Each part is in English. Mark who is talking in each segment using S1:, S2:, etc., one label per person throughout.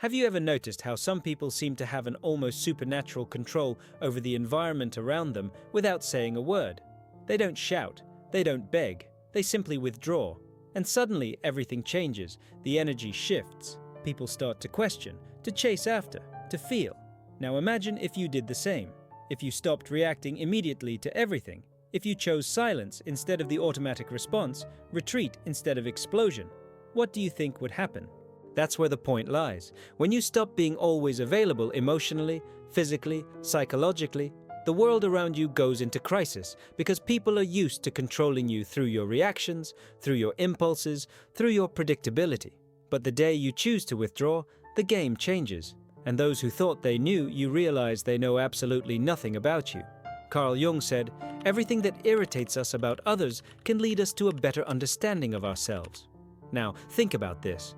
S1: Have you ever noticed how some people seem to have an almost supernatural control over the environment around them without saying a word? They don't shout, they don't beg, they simply withdraw. And suddenly everything changes, the energy shifts. People start to question, to chase after, to feel. Now imagine if you did the same. If you stopped reacting immediately to everything. If you chose silence instead of the automatic response, retreat instead of explosion. What do you think would happen? That's where the point lies. When you stop being always available emotionally, physically, psychologically, the world around you goes into crisis because people are used to controlling you through your reactions, through your impulses, through your predictability. But the day you choose to withdraw, the game changes. And those who thought they knew, you realize they know absolutely nothing about you. Carl Jung said, "Everything that irritates us about others can lead us to a better understanding of ourselves." Now, think about this.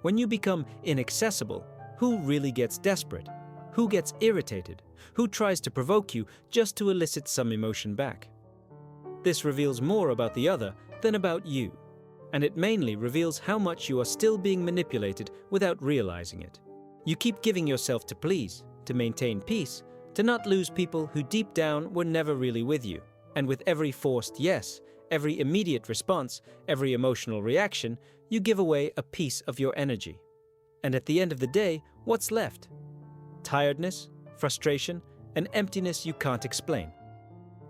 S1: When you become inaccessible, who really gets desperate? Who gets irritated? Who tries to provoke you just to elicit some emotion back? This reveals more about the other than about you, and it mainly reveals how much you are still being manipulated without realizing it. You keep giving yourself to please, to maintain peace, to not lose people who deep down were never really with you. And with every forced yes, every immediate response, every emotional reaction, you give away a piece of your energy. And at the end of the day, what's left? Tiredness, frustration, and emptiness you can't explain.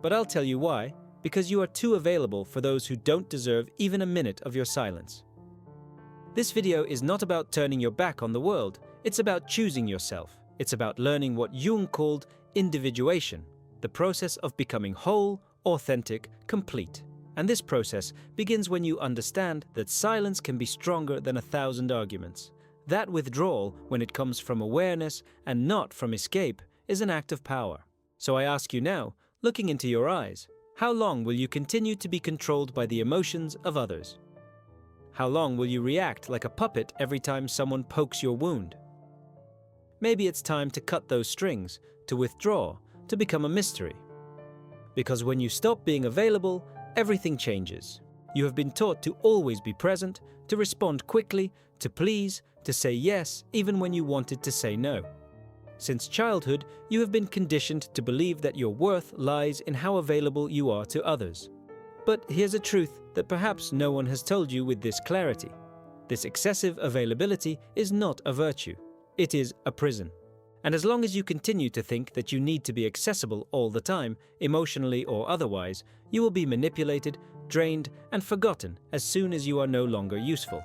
S1: But I'll tell you why, because you are too available for those who don't deserve even a minute of your silence. This video is not about turning your back on the world, it's about choosing yourself. It's about learning what Jung called individuation, the process of becoming whole, authentic, complete. And this process begins when you understand that silence can be stronger than 1,000 arguments. That withdrawal, when it comes from awareness and not from escape, is an act of power. So I ask you now, looking into your eyes, how long will you continue to be controlled by the emotions of others? How long will you react like a puppet every time someone pokes your wound? Maybe it's time to cut those strings, to withdraw, to become a mystery. Because when you stop being available, everything changes. You have been taught to always be present, to respond quickly, to please, to say yes, even when you wanted to say no. Since childhood, you have been conditioned to believe that your worth lies in how available you are to others. But here's a truth that perhaps no one has told you with this clarity. This excessive availability is not a virtue. It is a prison. And as long as you continue to think that you need to be accessible all the time, emotionally or otherwise, you will be manipulated, drained, and forgotten as soon as you are no longer useful.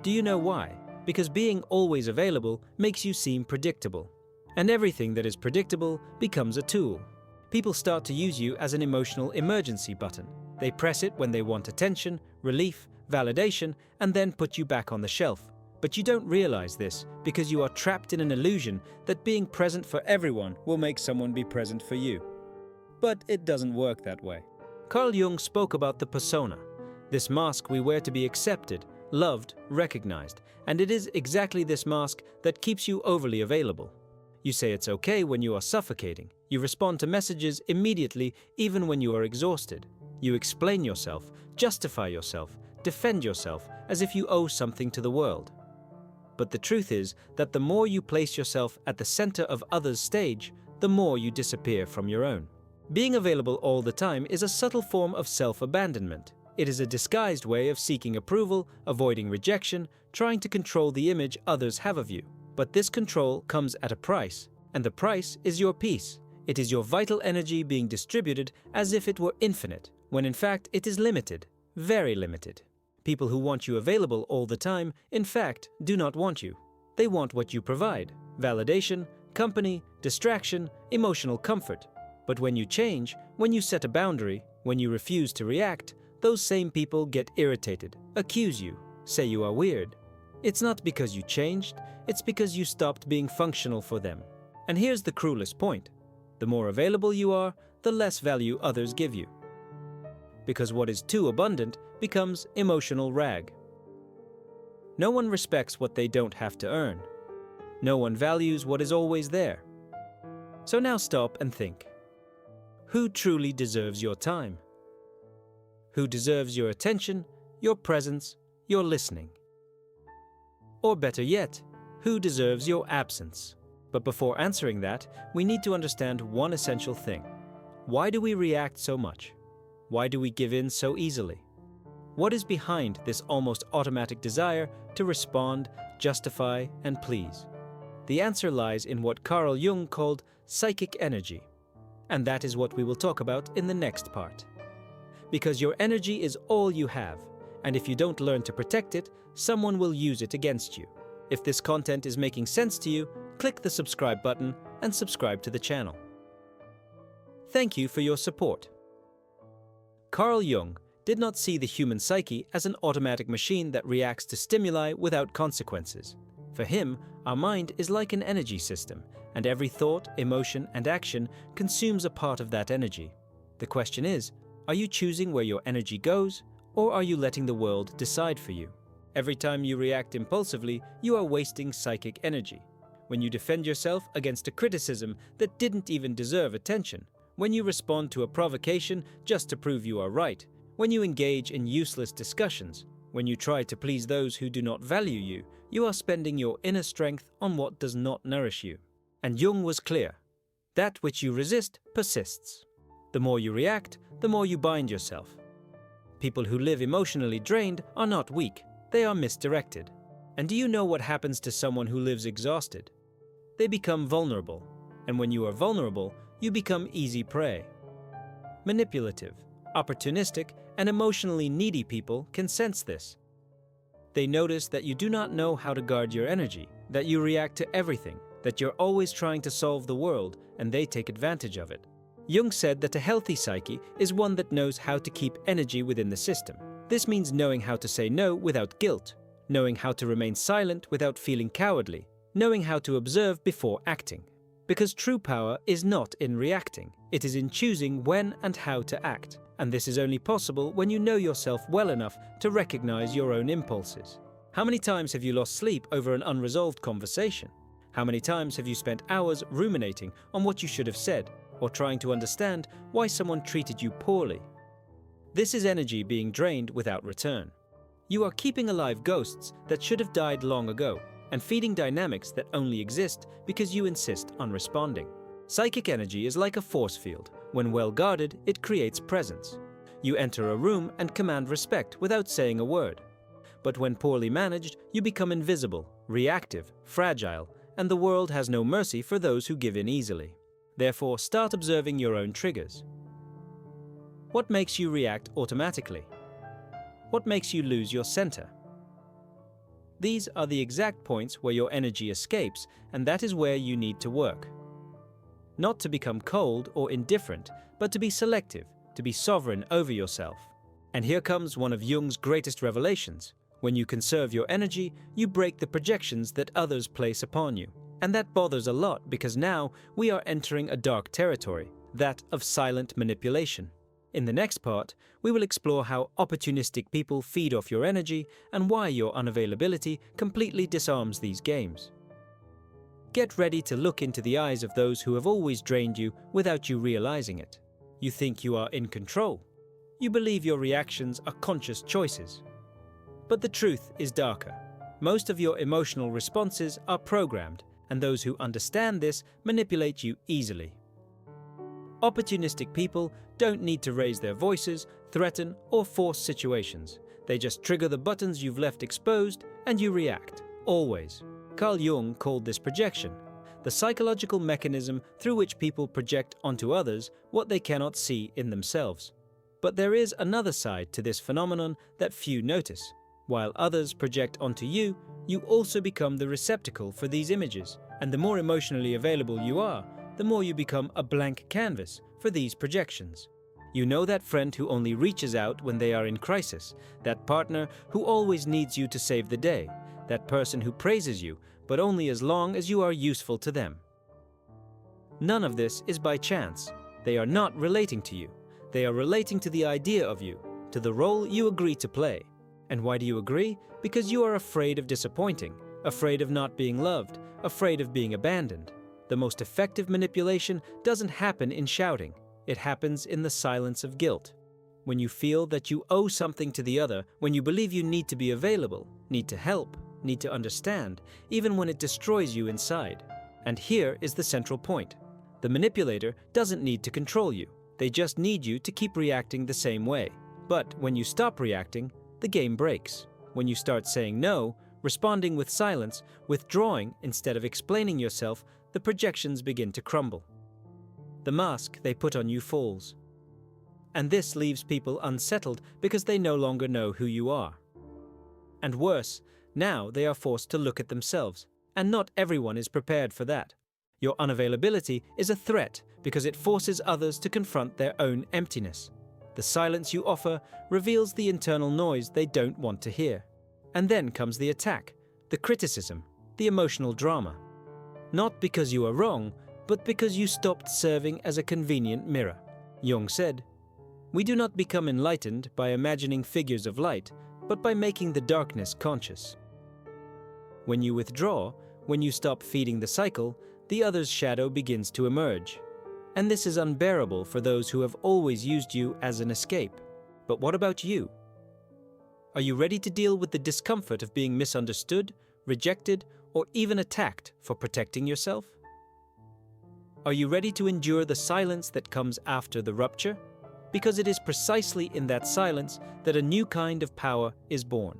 S1: Do you know why? Because being always available makes you seem predictable. And everything that is predictable becomes a tool. People start to use you as an emotional emergency button. They press it when they want attention, relief, validation, and then put you back on the shelf. But you don't realize this because you are trapped in an illusion that being present for everyone will make someone be present for you. But it doesn't work that way. Carl Jung spoke about the persona, this mask we wear to be accepted, loved, recognized, and it is exactly this mask that keeps you overly available. You say it's okay when you are suffocating. You respond to messages immediately even when you are exhausted. You explain yourself, justify yourself, defend yourself as if you owe something to the world. But the truth is that the more you place yourself at the center of others' stage, the more you disappear from your own. Being available all the time is a subtle form of self-abandonment. It is a disguised way of seeking approval, avoiding rejection, trying to control the image others have of you. But this control comes at a price, and the price is your peace. It is your vital energy being distributed as if it were infinite, when in fact it is limited, very limited. People who want you available all the time, in fact, do not want you. They want what you provide: validation, company, distraction, emotional comfort. But when you change, when you set a boundary, when you refuse to react, those same people get irritated, accuse you, say you are weird. It's not because you changed, it's because you stopped being functional for them. And here's the cruelest point. The more available you are, the less value others give you. Because what is too abundant becomes emotional rag. No one respects what they don't have to earn. No one values what is always there. So now stop and think. Who truly deserves your time? Who deserves your attention, your presence, your listening? Or better yet, who deserves your absence? But before answering that, we need to understand one essential thing. Why do we react so much? Why do we give in so easily? What is behind this almost automatic desire to respond, justify, and please? The answer lies in what Carl Jung called psychic energy. And that is what we will talk about in the next part. Because your energy is all you have, and if you don't learn to protect it, someone will use it against you. If this content is making sense to you, click the subscribe button and subscribe to the channel. Thank you for your support. Carl Jung did not see the human psyche as an automatic machine that reacts to stimuli without consequences. For him, our mind is like an energy system, and every thought, emotion, and action consumes a part of that energy. The question is, are you choosing where your energy goes, or are you letting the world decide for you? Every time you react impulsively, you are wasting psychic energy. When you defend yourself against a criticism that didn't even deserve attention, when you respond to a provocation just to prove you are right, when you engage in useless discussions, when you try to please those who do not value you, you are spending your inner strength on what does not nourish you. And Jung was clear. That which you resist persists. The more you react, the more you bind yourself. People who live emotionally drained are not weak, they are misdirected. And do you know what happens to someone who lives exhausted? They become vulnerable. And when you are vulnerable, you become easy prey. Manipulative, opportunistic, and emotionally needy people can sense this. They notice that you do not know how to guard your energy, that you react to everything, that you're always trying to solve the world, and they take advantage of it. Jung said that a healthy psyche is one that knows how to keep energy within the system. This means knowing how to say no without guilt, knowing how to remain silent without feeling cowardly, knowing how to observe before acting. Because true power is not in reacting, it is in choosing when and how to act. And this is only possible when you know yourself well enough to recognize your own impulses. How many times have you lost sleep over an unresolved conversation? How many times have you spent hours ruminating on what you should have said, or trying to understand why someone treated you poorly? This is energy being drained without return. You are keeping alive ghosts that should have died long ago, and feeding dynamics that only exist because you insist on responding. Psychic energy is like a force field. When well guarded, it creates presence. You enter a room and command respect without saying a word. But when poorly managed, you become invisible, reactive, fragile, and the world has no mercy for those who give in easily. Therefore, start observing your own triggers. What makes you react automatically? What makes you lose your center? These are the exact points where your energy escapes, and that is where you need to work. Not to become cold or indifferent, but to be selective, to be sovereign over yourself. And here comes one of Jung's greatest revelations. When you conserve your energy, you break the projections that others place upon you. And that bothers a lot because now we are entering a dark territory, that of silent manipulation. In the next part, we will explore how opportunistic people feed off your energy and why your unavailability completely disarms these games. Get ready to look into the eyes of those who have always drained you without you realizing it. You think you are in control. You believe your reactions are conscious choices. But the truth is darker. Most of your emotional responses are programmed, and those who understand this manipulate you easily. Opportunistic people don't need to raise their voices, threaten, or force situations. They just trigger the buttons you've left exposed, and you react, always. Carl Jung called this projection, the psychological mechanism through which people project onto others what they cannot see in themselves. But there is another side to this phenomenon that few notice. While others project onto you, you also become the receptacle for these images, and the more emotionally available you are, the more you become a blank canvas for these projections. You know that friend who only reaches out when they are in crisis, that partner who always needs you to save the day, that person who praises you, but only as long as you are useful to them. None of this is by chance. They are not relating to you. They are relating to the idea of you, to the role you agree to play. And why do you agree? Because you are afraid of disappointing, afraid of not being loved, afraid of being abandoned. The most effective manipulation doesn't happen in shouting. It happens in the silence of guilt. When you feel that you owe something to the other, when you believe you need to be available, need to help, need to understand, even when it destroys you inside. And here is the central point. The manipulator doesn't need to control you. They just need you to keep reacting the same way. But when you stop reacting, the game breaks. When you start saying no, responding with silence, withdrawing instead of explaining yourself, the projections begin to crumble. The mask they put on you falls. And this leaves people unsettled because they no longer know who you are. And worse, now they are forced to look at themselves, and not everyone is prepared for that. Your unavailability is a threat because it forces others to confront their own emptiness. The silence you offer reveals the internal noise they don't want to hear. And then comes the attack, the criticism, the emotional drama. Not because you are wrong, but because you stopped serving as a convenient mirror. Jung said, "We do not become enlightened by imagining figures of light, but by making the darkness conscious." When you withdraw, when you stop feeding the cycle, the other's shadow begins to emerge. And this is unbearable for those who have always used you as an escape. But what about you? Are you ready to deal with the discomfort of being misunderstood, rejected, or even attacked for protecting yourself? Are you ready to endure the silence that comes after the rupture? Because it is precisely in that silence that a new kind of power is born.